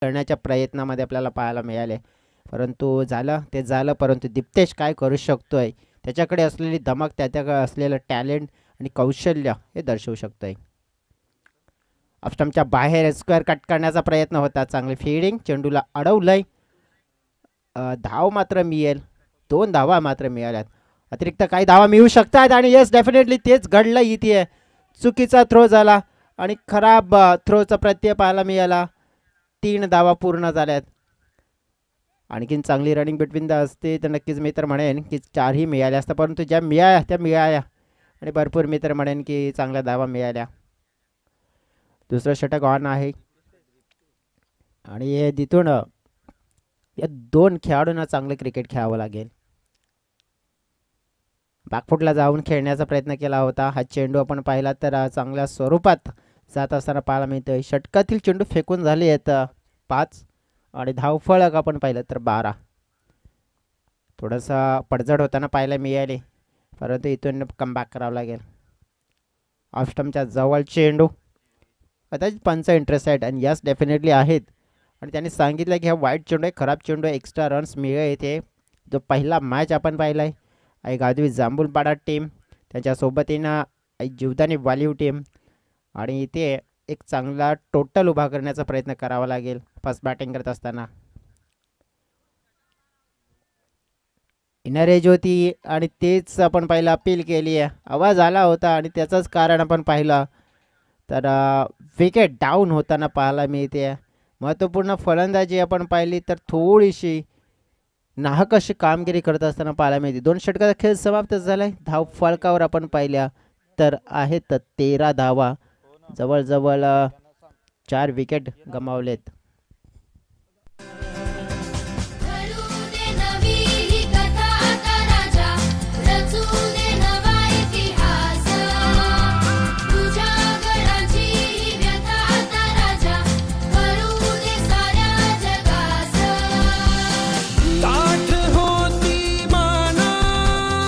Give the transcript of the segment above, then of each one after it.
करण्याच्या प्रयत्नामध्ये आपल्याला पाहायला मिळाले, परंतु ते झालं. परंतु दिप्तेश काय करू शकतोय, त्याच्याकडे असलेली धमक, त्याच्याकडे असलेलं टॅलेंट आणि कौशल्य हे दर्शवू शकतोय. ऑफस्टंपच्या बाहेर स्क्वेअर कट करण्याचा प्रयत्न होता. चांगली फिल्डिंग, चेंडूला अडवलंय. धाव मात्र मिळेल, 2 धावा मात्र मिळाल्यात. अतिरिक्त काही धावा मिळू शकतात आणि येस डेफिनेटली तेच घडलं. इथे चुकीचा थ्रो झाला आणि खराब थ्रोचा प्रत्यय पाहायला मिळाला. 3 धावा पूर्ण झाल्यात. आणखीन चांगली रनिंग बिटवीन द असते तर नक्कीच मी तर म्हणेन की 4ही मिळाल्या असतात, परंतु ज्या मिळाल्या त्या मिळाल्या आणि भरपूर मी तर म्हणेन की चांगल्या धावा मिळाल्या. दुसरं षटक ऑन आहे आणि हे तिथून या 2 खेळाडूंना चांगले क्रिकेट खेळावं लागेल. बॅकफुटला जाऊन खेळण्याचा प्रयत्न केला होता. हा चेंडू आपण पाहिला तर चांगल्या स्वरूपात जात असताना पाहायला मिळतोय. षटकातील चेंडू फेकून झाले आहेत 5 आणि धावफलक आपण पाहिलं तर 12. थोडंसं पडझड होताना पाहायला मिळाले, परंतु इथून कमबॅक करावं लागेल. ऑफस्टंपच्या जवळ चेंडू, कदाचित पंच इंटरेस्ट आहेत आणि यस डेफिनेटली आहेत. आणि त्यांनी सांगितलं की हा वाईट चेंडू आहे, खराब चेंडू आहे, एक्स्ट्रा रन्स मिळेल इथे. जो पहिला मॅच आपण पाहिला आहे गादवी जांभूलपाडा टीम, त्यांच्यासोबतीनं जीवदानी वालीव टीम, आणि इथे एक चांगला टोटल उभा करण्याचा प्रयत्न करावा लागेल फर्स्ट बॅटिंग करत असताना. इनर एज होती आणि तेच आपण पाहिलं अपील केली आहे. आवाज आला होता आणि त्याचंच कारण आपण पाहिलं तर विकेट डाऊन होताना पाहायला मिळते. महत्त्वपूर्ण फलंदाजी आपण पाहिली तर थोडीशी नाहक अशी कामगिरी करत असताना पाहायला मिळते. 2 षटकाचा खेळ समाप्त झाला आहे. धाव फलकावर आपण पाहिल्या तर आहेत 13 धावा. जवळजवळ 4 विकेट गमावलेत.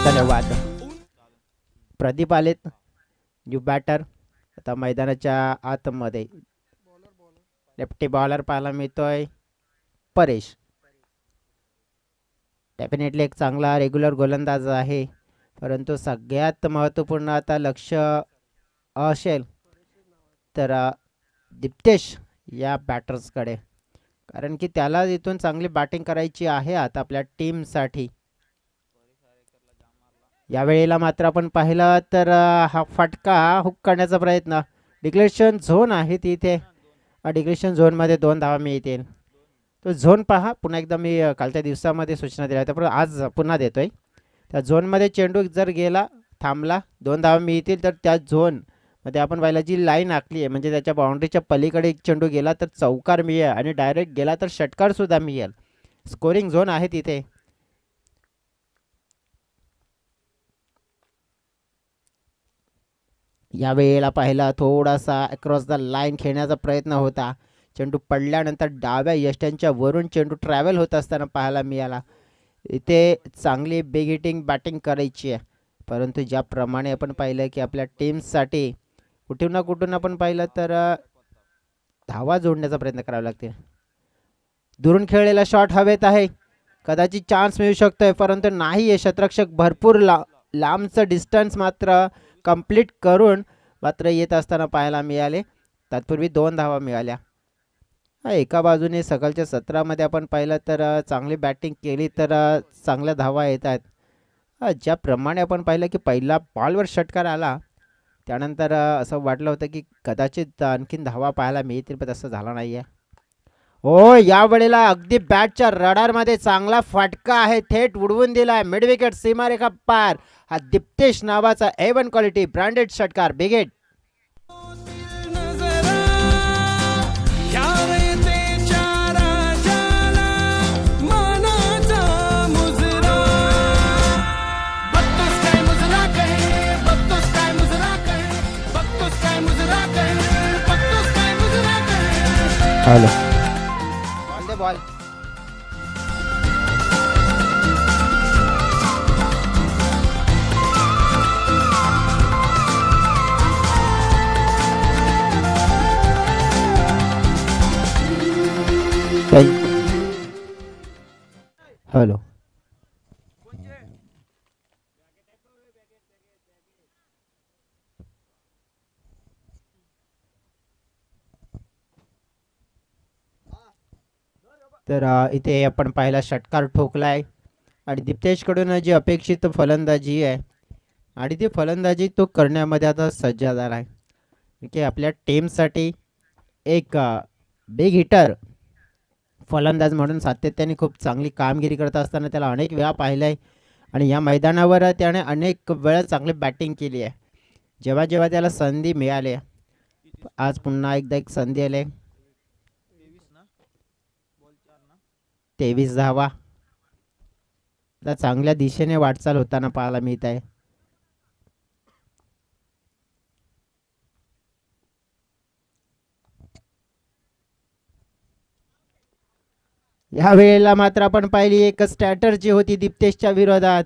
धन्यवाद. प्रदीप आलेत, न्यू बॅटर. आता मैदानाच्या आतमध्ये लेफ्टी बॉलर पाहायला मिळतोय परेश. डेफिनेटली एक चांगला रेग्युलर गोलंदाज आहे, परंतु सगळ्यात महत्त्वपूर्ण आता लक्ष असेल तर दिप्तेश या बॅटर्सकडे, कारण की त्याला इथून चांगली बॅटिंग करायची आहे आता आपल्या टीमसाठी. यावेळेला मात्र आपण पाहिलं तर हा फटका हुक करण्याचा प्रयत्न, डिक्लेरेशन झोन आहे तिथे. डिक्लेरेशन झोनमध्ये 2 धावा मिळतील. तो झोन पहा, पुन्हा एकदा मी कालच्या दिवसामध्ये सूचना दिल्या होत्या, पण आज पुन्हा देतोय. त्या झोनमध्ये चेंडू जर गेला, थांबला, 2 धावा मिळतील. तर त्या झोनमध्ये आपण पाहिलं जी लाईन आखली आहे, म्हणजे त्याच्या बाउंड्रीच्या पलीकडे एक चेंडू गेला तर चौकार मिळेल आणि डायरेक्ट गेला तर षटकारसुद्धा मिळेल. स्कोरिंग झोन आहे तिथे. या वेळेला पाहिला थोडासा अक्रॉस द लाईन खेळण्याचा प्रयत्न होता. चेंडू पडल्यानंतर डाव्या यष्ट्यांच्या वरून चेंडू ट्रॅव्हल होत असताना पाहायला मिळाला. इथे चांगली बिग हिटिंग बॅटिंग करायची आहे, परंतु ज्याप्रमाणे आपण पाहिलं की आपल्या टीमसाठी कुठून ना कुठून आपण पाहिलं तर धावा जोडण्याचा प्रयत्न करावा लागते. दुरून खेळलेला शॉट हवेत आहे, कदाचित चान्स मिळू शकतोय, परंतु नाही. हे शतरक्षक भरपूर लांबचं डिस्टन्स मात्र कंप्लीट करून मात्र येत असताना पाहायला मिळाले. तत्पूर्वी 2 धावा मिळाल्या. एका बाजूने सकाळच्या 17मध्ये आपण पाहिलं तर चांगली बॅटिंग केली तर चांगल्या धावा येतात. ज्याप्रमाणे आपण पाहिलं की पहिला बॉलवर षटकार आला, त्यानंतर असं वाटलं होतं की कदाचित आणखीन धावा पाहायला मिळतील, पण तसं झालं नाही आहे. हो, यावेळेला अगदी बॅटच्या रडारमध्ये चांगला फटका आहे, थेट उडवून दिला. मिड विकेट, सीमारेखा पार. हा दिप्तेश नावाचा A1 क्वालिटी ब्रँडेड षटकार, big hit. Hello ball. Hello. तर इथे आपण पाहिला षटकार ठोकलाय आणि दीप्तेशकडून जी अपेक्षित फलंदाजी आहे आणि ती फलंदाजी तो करण्यामध्ये आता सज्ज झाला आहे की आपल्या टीमसाठी एक बिग हिटर फलंदाज म्हणून सातत्याने खूप चांगली कामगिरी करत असताना त्याला अनेक वेळा पाहिलं आहे आणि या मैदानावर त्याने अनेक वेळा चांगली बॅटिंग केली आहे. जेव्हा जेव्हा त्याला संधी मिळाली, आज पुन्हा एकदा एक संधी आली. 23 धावा चांगल्या दिशेने वाटचाल होताना पाहायला मिळत आहे. या वेळेला मात्र आपण पाहिली एक स्ट्रॅटर्जी होती दीप्तेशच्या विरोधात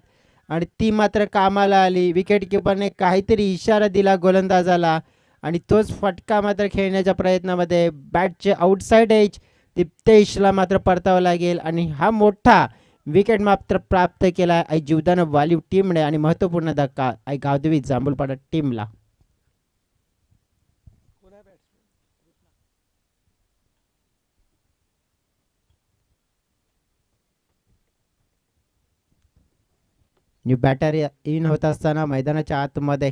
आणि ती मात्र कामाला आली. विकेट किपरने काहीतरी इशारा दिला गोलंदाजाला आणि तोच फटका मात्र खेळण्याच्या प्रयत्नामध्ये बॅटचे आउटसाइड एज दीप्तेशला मात्र परतावा लागेल आणि हा मोठा विकेट मात्र प्राप्त केला आहे जीवदान वालीव टीमने आणि महत्त्वपूर्ण धक्का आहे गावदेवी जांभूलपाडा टीमला. न्यू बॅटर इन होत असताना मैदानाच्या आतमध्ये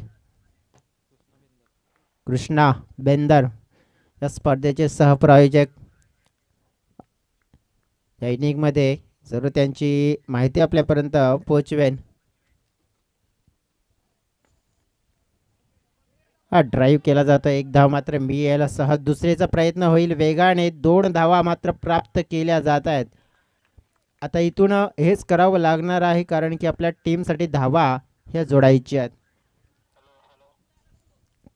कृष्णा बेंदर या स्पर्धेचे सहप्रायोजक या इनिंगमध्ये जरूर त्यांची माहिती आपल्यापर्यंत पोहोचवेन. हा ड्राईव्ह केला जातो, एक धाव मात्र मिळायला सहज दुसरेचा प्रयत्न होईल वेगाने. 2 धावा मात्र प्राप्त केल्या जात आहेत. आता इथून हेच करावं लागणार आहे कारण की आपल्या टीमसाठी धावा ह्या जोडायच्या आहेत.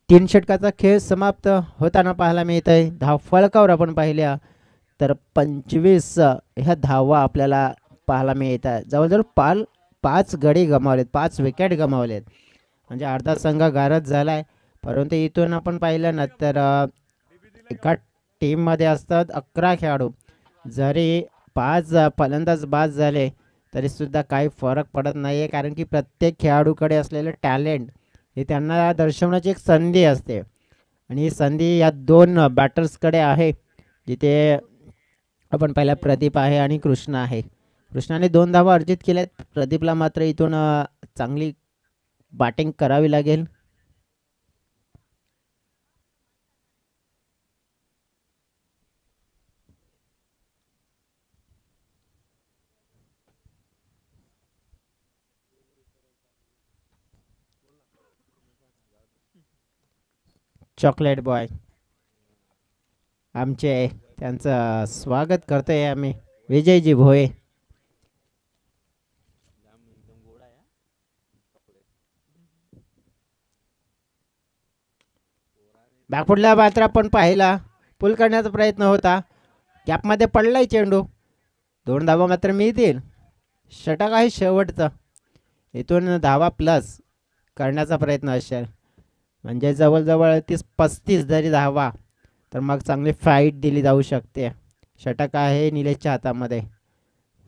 3 षटकाचा खेळ समाप्त होताना पाहायला मिळत आहे. धाव फलकावर आपण पाहिल्या तर 25 ह्या धावा आपल्याला पाहायला मिळत आहेत. जवळजवळ 5 गडी गमावलेत, 5 विकेट गमावलेत, म्हणजे अर्धा संघ गारद झाला आहे. परंतु इथून आपण पाहिलं ना तर एका टीममध्ये असतात 11 खेळाडू. जरी 5 फलंदाज बाद झाले तरीसुद्धा काही फरक पडत नाही आहे कारण की प्रत्येक खेळाडूकडे असलेलं टॅलेंट हे त्यांना दर्शवण्याची एक संधी असते आणि ही संधी या 2 बॅटर्सकडे आहे. जिथे आपण पाहिला प्रदीप आहे आणि कृष्णा आहे. कृष्णाने 2 धावा अर्जित केल्यात. प्रदीपला मात्र इथून चांगली बॅटिंग करावी लागेल. चॉकलेट बॉय आमचे त्यांचं स्वागत करतोय आम्ही विजयजी भोये. बॅकफुटला मात्र आपण पाहिला पुल करण्याचा प्रयत्न होता, गॅपमध्ये पडलाय चेंडू. 2 धावा मात्र मिळतील. षटक आहे शेवटचं, इथून धावा प्लस करण्याचा प्रयत्न असेल म्हणजे जवळजवळ 30-35 जरी धावा तर मग चांगली फाईट दिली जाऊ शकते. षटक आहे निलेशच्या हातामध्ये.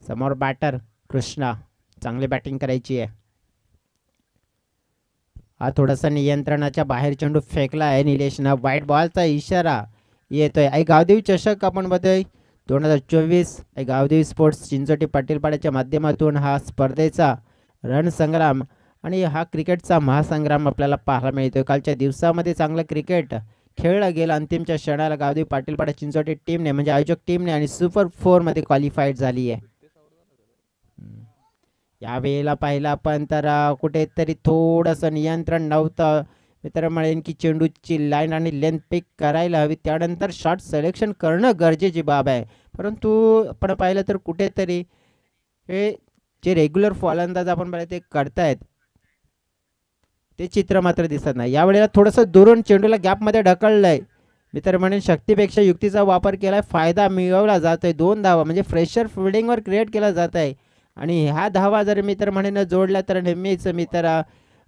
समोर बॅटर कृष्णा, चांगली बॅटिंग करायची आहे. हा थोडासा नियंत्रणाच्या बाहेर चेंडू फेकला आहे निलेशनं. व्हाईट बॉलचा इशारा येतोय. आई गावदेवी चषक आपण बघतोय 2024 आई गावदेवी स्पोर्ट्स चिंचोटी पाटीलपाड्याच्या माध्यमातून हा स्पर्धेचा रणसंग्राम आणि हा क्रिकेटचा महासंग्राम आपल्याला पाहायला मिळतोय. कालच्या दिवसामध्ये चांगलं क्रिकेट खेळलं गेलं. अंतिमच्या क्षणाला गावदेवी पाटीलपाडा चिंचोटी टीमने म्हणजे आयोजक टीमने आणि सुपर 4 मध्ये क्वालिफाईड झाली आहे. यावेळेला पाहिलं आपण तर कुठेतरी थोडंसं नियंत्रण नव्हतं. मित्र म्हणेन की चेंडूची लाईन आणि लेंथ पिक करायला हवी, त्यानंतर शॉट सिलेक्शन करणं गरजेची बाब आहे. परंतु आपण पाहिलं तर कुठेतरी हे जे रेग्युलर फलंदाज आपण पाहिलं ते करतायत ते चित्र मात्र दिसत नाही. यावेळेला थोडंसं दुरून चेंडूला गॅपमध्ये ढकललंय. मित्र म्हणेन शक्तीपेक्षा युक्तीचा वापर केलाय, फायदा मिळवला जातोय. 2 धावा म्हणजे फ्रेशर फिल्डिंगवर क्रिएट केला जात आहे आणि ह्या धावा जर मित्र म्हणेन जोडल्या तर नेहमीच मित्र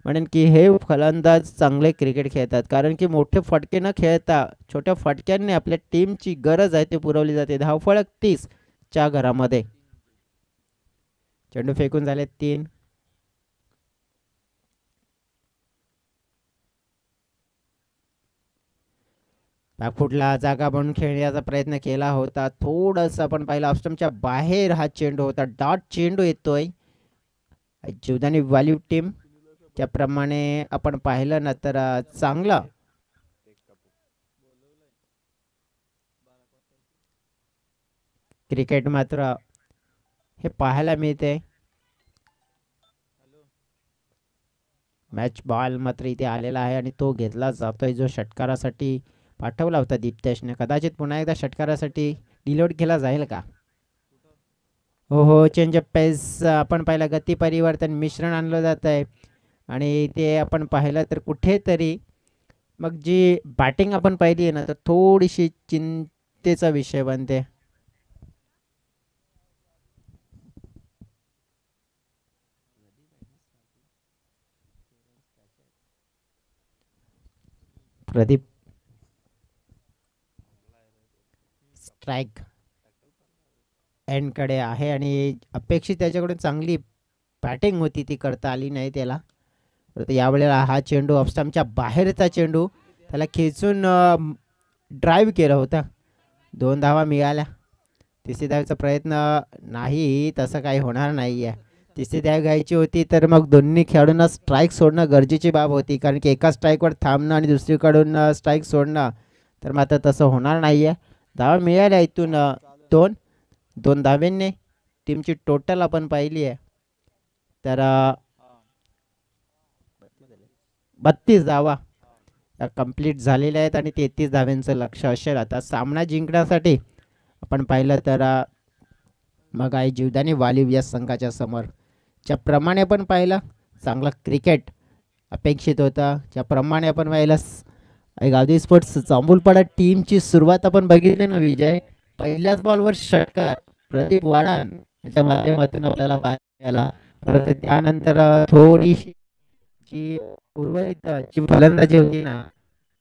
म्हणेन की हे फलंदाज चांगले क्रिकेट खेळतात, कारण की मोठे फटके न खेळता छोट्या फटक्यांनी आपल्या टीमची गरज आहे ती पुरवली जाते. धावफलक 30 च्या घरामध्ये. चेंडू फेकून झाले 3. बॅकफुटला जागा बनवून खेळण्याचा प्रयत्न केला होता. थोडंसं आपण पाहिलं ऑफस्टंपच्या बाहेर हा चेंडू होता. डॉट चेंडू येतोय. जीवदानी व्हॅल्यू टीम त्याप्रमाणे आपण पाहिलं ना तर चांगला क्रिकेट मात्र हे पाहायला मिळते. मॅच बॉल मात्र इथे आलेला आहे आणि तो घेतला जातोय जो षटकारासाठी पाठवला होता दीप्तेशने. कदाचित पुन्हा एकदा षटकारासाठी डिलोड केला जाईल का? हो हो, चेंज ऑफ पेस आपण पाहिलं, गती परिवर्तन मिश्रण आणलं जात आहे आणि ते आपण पाहिलं तर कुठेतरी मग जी बॅटिंग आपण पाहिली आहे ना तर थोडीशी चिंतेचा विषय बनते. प्रदीप स्ट्राईक एंडकडे आहे आणि अपेक्षित त्याच्याकडून चांगली बॅटिंग होती ती करता आली नाही त्याला. परंतु यावेळेला हा चेंडू ऑफस्टंपच्या बाहेरचा चेंडू त्याला खेचून ड्राईव्ह केला होता. 2 धावा मिळाल्या. तिसरी धावेचा प्रयत्न नाही, तसं काही होणार नाही आहे. तिसरी धाव घ्यायची होती तर मग दोन्ही खेळाडूंना स्ट्राईक सोडणं गरजेची बाब होती, कारण की एका स्ट्राईकवर थांबणं आणि दुसरीकडून स्ट्राईक सोडणं तर मात्र तसं होणार नाही आहे. धावा मिळाल्या इथून 2 धावेंनी टीमची टोटल आपण पाहिली आहे तर 32 धावा कंप्लीट झालेल्या आहेत आणि 33 धाव्यांचं लक्ष असेल. आता सामना जिंकण्यासाठी आपण पाहिलं तर मग आहे जीवदानी वालीव या संघाच्या समोर. ज्याप्रमाणे आपण पाहिलं चांगला क्रिकेट अपेक्षित होता, ज्याप्रमाणे आपण पाहिलं गावदेवी स्पोर्ट्स जांभूलपाडा टीमची सुरुवात आपण बघितली ना विजय. पहिल्याच बॉलवर षटकार प्रदीप वाडान याच्या माध्यमातून आपल्याला पाहायला. परत त्यानंतर थोडीशी जी उर्वरित जी फलंदाजी होती ना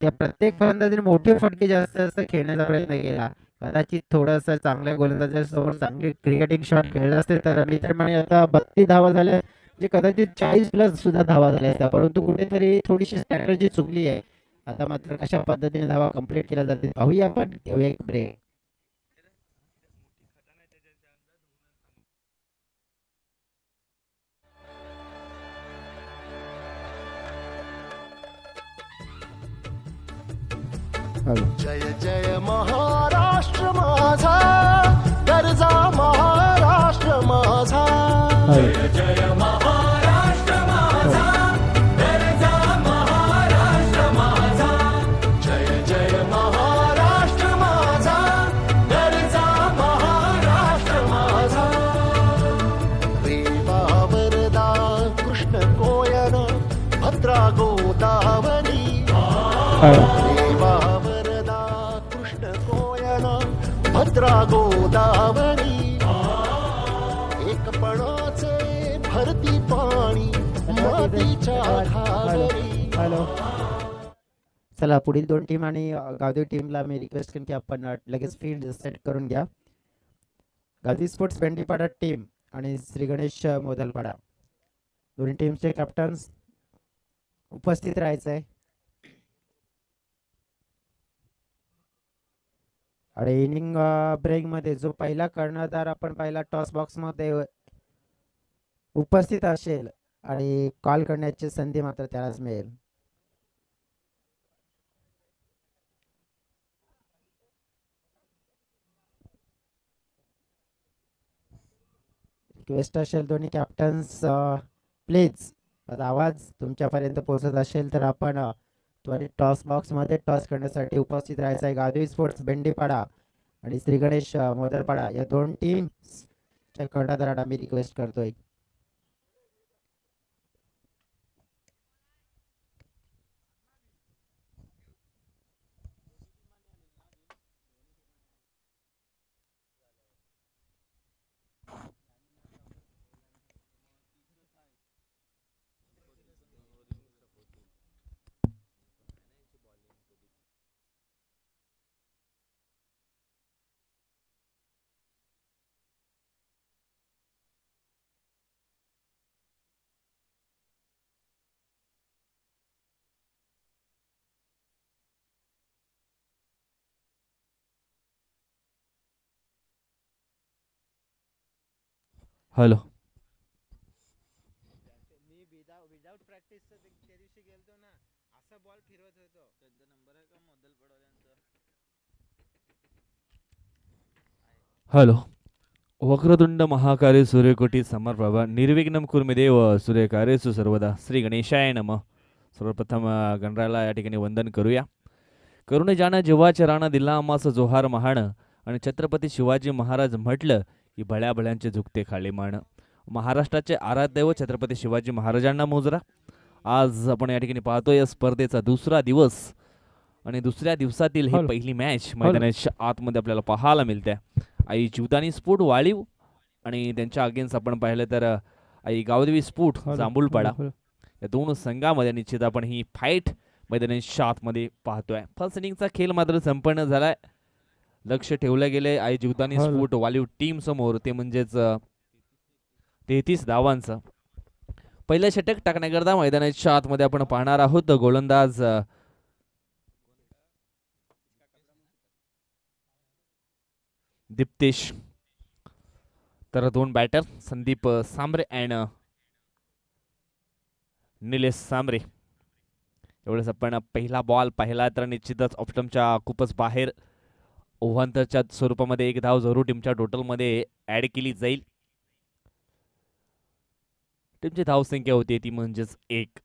त्या प्रत्येक फलंदाजीने मोठे फटके जास्त जास्त खेळण्याचा प्रयत्न केला. कदाचित थोडंसं चांगल्या गोलंदाजासमोर चांगले क्रिकेटिंग शॉट खेळले असते तर मी तर म्हणे आता 32 धावा झाल्या, जे कदाचित 40 प्लस सुद्धा धावा झाल्या असत्या, परंतु कुठेतरी थोडीशी स्ट्रॅटर्जी चुकली आहे. आता मात्र कशा पद्धतीने धावा कंप्लीट केल्या जाते पाहूया आपण. घेऊया एक ब्रेक. जय जय महाराष्ट्र माझा, गरजा महाराष्ट्र माझा. जय जय महाराष्ट्र माझा, गरजा महाराष्ट्र माझा. जय जय महाराष्ट्र माझा, गरजा महाराष्ट्र माझा. रेवा वरदा कृष्ण कोयन भद्रा गोदावरी. भद्रा गोदावरी एकपणाचे भरती पाणी नदीच्या घागरी. चला पुढील 2 टीम आणि गावदेवी टीमला मी रिक्वेस्ट करेन की आपण लगेच फील्ड सेट करून घ्या. गावदेवी स्पोर्ट्स भेंडीपाडा टीम आणि श्री गणेश मोदलपाडा दोन्ही टीमचे कॅप्टन्स उपस्थित राहायचं आहे. आणि इनिंग ब्रेक मध्ये जो पहिला कर्णधार आपण पहिला टॉस बॉक्स मध्ये उपस्थित असेल आणि कॉल करण्याची संधी मात्र त्यालाच मिळेल. रिक्वेस्ट असेल दोन्ही कॅप्टन्स प्लीज आवाज तुमच्यापर्यंत पोहोचत असेल तर आपण त्वरित टॉस बॉक्स मध्ये टॉस करण्यासाठी उपस्थित राहायचं आहे. गावदेवी स्पोर्ट्स भेंडीपाडा आणि श्री गणेश मोदलपाडा या 2 टीमच्या कर्णधारांना मी रिक्वेस्ट करतोय. हॅलो. हॅलो. वक्रतुंड महाकार्य सूर्यकोटी समप्रभा निर्विघ्नं कुरु देव सूर्यकार्येषु सर्वदा. श्री गणेशाय नमः. सर्वप्रथम गणरायाला या ठिकाणी वंदन करूया. करुणे जाण जेव्हा चराणा दिला आम्हास जोहार महाण, आणि छत्रपती शिवाजी महाराज म्हटलं की भळ्या भळ्यांचे झुकते खाली मान. महाराष्ट्राचे आराध्य व छत्रपती शिवाजी महाराजांना मोजरा. आज आपण या ठिकाणी पाहतोय या स्पर्धेचा दुसरा दिवस, आणि दुसऱ्या दिवसातील ही पहिली मॅच मैदानाच्या आतमध्ये आपल्याला पाहायला मिळते. आई जीवदानी स्फोट वाळीव आणि त्यांच्या अगेन्स्ट आपण पाहिलं तर आई गावदेवी स्फोट जांभूळपाडा, या दोन संघामध्ये निश्चित आपण ही फाईट मैदानाच्या आतमध्ये पाहतोय. फर्स्ट इनिंगचा खेळ मात्र संपन्न झालाय. लक्ष ठेवलं गेले आई जीवदानी स्फोट वालीव टीम समोर, ते म्हणजेच 33 धावांचं. पहिलं षटक टाकण्याकरता मैदानाच्या आतमध्ये आपण पाहणार आहोत गोलंदाज दीप्तेश, तर दोन बॅटर संदीप सांबरे अँड निलेश सांबरे. एवढंच आपण पहिला बॉल पाहिला तर निश्चितच ऑप्टमच्या खूपच बाहेर ओव्हरच्या स्वरूपामध्ये एक धाव जरूर टीमच्या टोटलमध्ये ऍड केली जाईल. टीमची धावसंख्या होती ती म्हणजेच 1.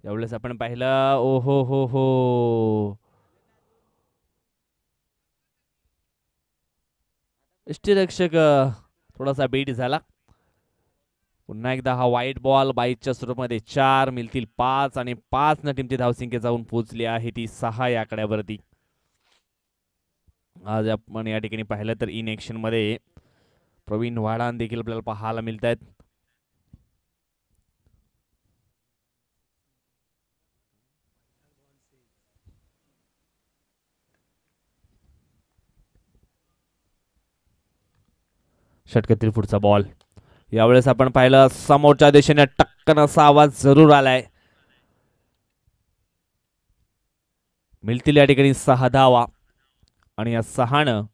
एवढंच आपण पाहिलं. ओ हो हो हो, यष्टीरक्षक थोडासा बीट झाला. पुन्हा एकदा हा वाईट बॉल बाईटच्या स्वरूपामध्ये 4 मिळतील 5, आणि 5 न टीमची धावसंख्या जाऊन पोहोचली आहे ती 6 या आकड्यावरती. आज आपण या ठिकाणी पाहिलं तर इन ऍक्शन मध्ये प्रवीण वाडान देखील आपल्याला पाहायला मिळत आहेत. षटकातील पुढचा बॉल. यावेळेस आपण पाहिलं समोरच्या दिशेने टक्कन असा आवाज जरूर आलाय. मिळतील या ठिकाणी 6 धावा, आणि या 6नं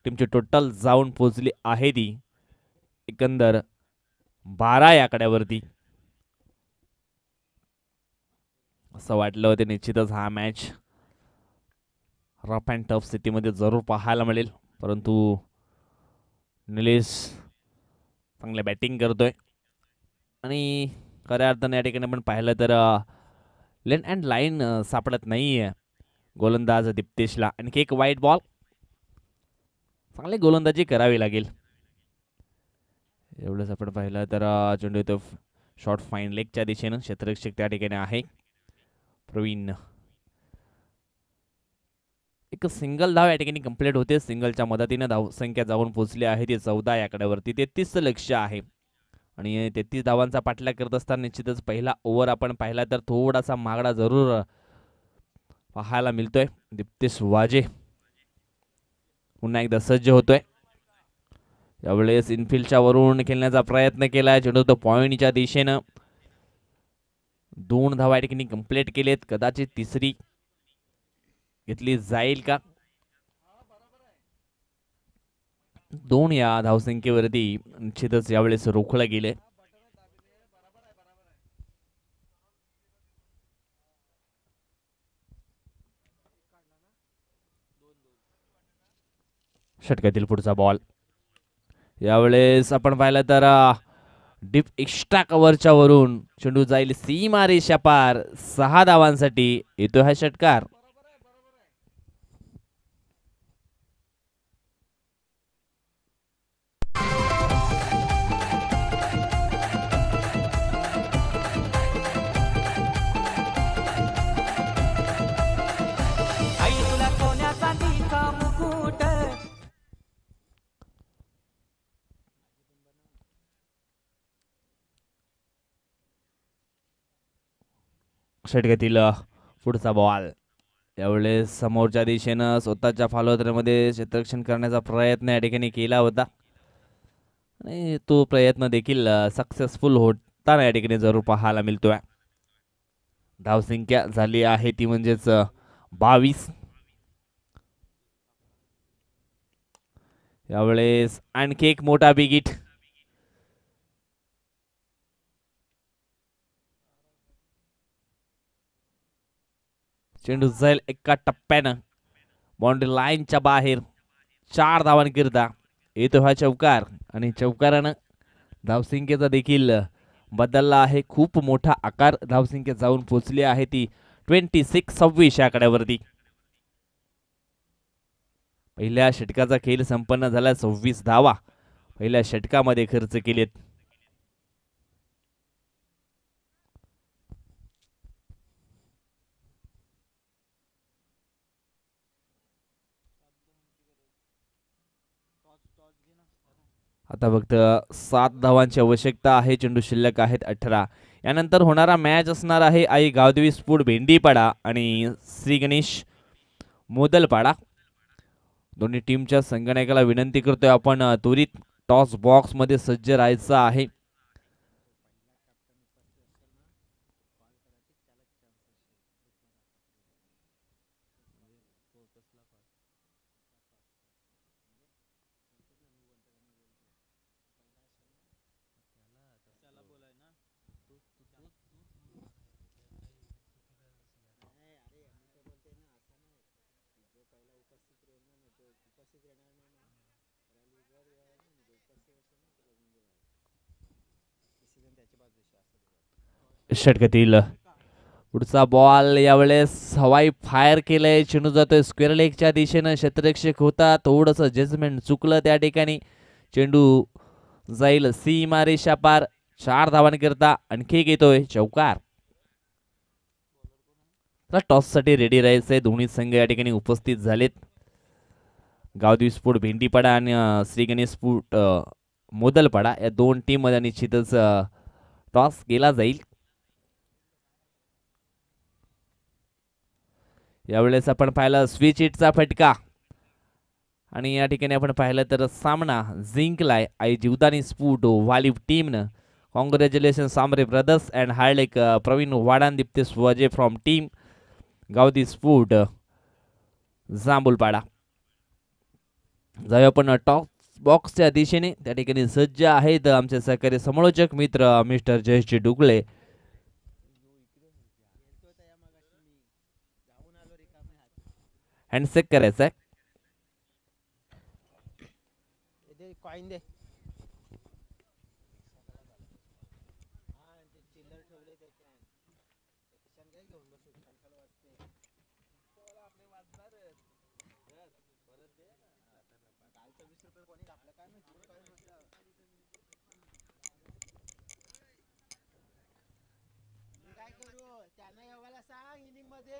टीमची टोटल जाऊन पोहोचली आहे ती एकंदर 12 या आकड्यावरती. असं वाटलं होतं निश्चितच हा मॅच रफ अँड टफ स्थितीमध्ये जरूर पाहायला मिळेल, परंतु निलेश चांगले बॅटिंग करतोय, आणि खऱ्या अर्थाने या ठिकाणी आपण पाहिलं तर लेन अँड लाईन सापडत नाहीये गोलंदाज दीप्तेशला. आणखी एक वाईट बॉल. चांगली गोलंदाजी करावी लागेल. एवढंच आपण पाहिलं तर चेंडू येतो शॉर्ट फाईन लेगच्या दिशेनं. क्षेत्ररक्षक त्या ठिकाणी आहे प्रवीण. एक सिंगल धाव या ठिकाणी कंप्लीट होते. सिंगलच्या मदतीने धावसंख्या जाऊन पोहोचली आहे ती 14 या आकड्यावरती. 33 लक्ष आहे, आणि 33 धावांचा पाठलाग करत असताना निश्चितच पहिला ओव्हर आपण पाहिला तर थोडासा मागडा जरूर पाहायला मिळतोय. दीप्तेश वाजे पुन्हा एकदा सज्ज होतोय. यावेळेस इनफिल्डच्या वरून खेळण्याचा प्रयत्न केला. चेंडू तो पॉइंटच्या दिशेनं 2 धावा या ठिकाणी कंप्लीट केलेत. कदाचित तिसरी घेतली जाईल का. 2 या धावसंख्येवरती निश्चितच यावेळेस रोखलं गेले. षटकातील पुढचा बॉल. यावेळेस आपण पाहिलं तर डीप एक्स्ट्रा कव्हरच्या वरून चेंडू जाईल सीमा रेषा पार. 6 धावांसाठी येतो हा षटकार. षटकातील पुढचा बॉल. यावेळेस समोरच्या दिशेनं स्वतःच्या फॉलोअरमध्ये क्षेत्ररक्षण करण्याचा प्रयत्न या ठिकाणी केला होता, आणि तो प्रयत्न देखील सक्सेसफुल होताना या ठिकाणी जरूर पाहायला मिळतोय. धावसंख्या झाली आहे ती म्हणजेच 22. यावेळेस आणखी एक मोठा बिग हिट. चेंडू जाईल एका टप्प्यानं बाउंड्री लाईनच्या बाहेर. 4 धावांकरिता येतो हा चौकार आणि चौकारानं धावसंख्येचा देखील बदलला आहे. खूप मोठा आकार धावसंख्या जाऊन पोहोचली आहे ती 26-26 या आकड्यावरती. पहिल्या षटकाचा खेळ संपन्न झाला. 26 धावा पहिल्या षटकामध्ये खर्च केलेत. आता फक्त 7 धावांची आवश्यकता आहे. चेंडू शिल्लक आहेत 18. यानंतर होणारा मॅच असणार आहे आई गावदेवी स्पोर्ट भेंडीपाडा आणि श्री गणेश मोदलपाडा. दोन्ही टीमच्या संघनायकाला विनंती करतोय आपण त्वरित टॉस बॉक्स मध्ये सज्ज राहायचं आहे. षटकातील पुढचा बॉल यावेळेस हवाई फायर केलंय. चेंडू जातोय स्क्वेअर लेगच्या दिशेनं. क्षेत्ररक्षक होता थोडस जजमेंट चुकलं त्या ठिकाणी. चेंडू जाईल सीमारेषा पार. 4 धावांकरता आणखी एक येतोय चौकार. टॉस साठी रेडी राहायचंय. दोन्ही संघ या ठिकाणी उपस्थित झालेत. गावदेवी स्पोर्ट भेंडीपाडा आणि श्री गणेश स्पोर्ट मोदलपाडा या दोन टीम मध्ये निश्चितच टॉस केला जाईल. यावेळेस आपण पाहिलं स्विच हिटचा फटका आणि या ठिकाणी आपण पाहिलं तर सामना जिंकलाय आई जीवदानी स्पोर्ट वालीव टीमनं. Congratulation Samre brothers and Hardik Pravin वाडान दीप्ते स्वजे from team Gavdi sport Jambhulpada. जाऊया आपण टॉप बॉक्सच्या दिशेने. त्या ठिकाणी सज्ज आहेत आमचे सहकारी समालोचक मित्र मिस्टर जयश्री डुगळे. हँडसेक करायचा आहे. कॉइन दे. काय करू त्यांना एवढ्याला सांग इनिंग मध्ये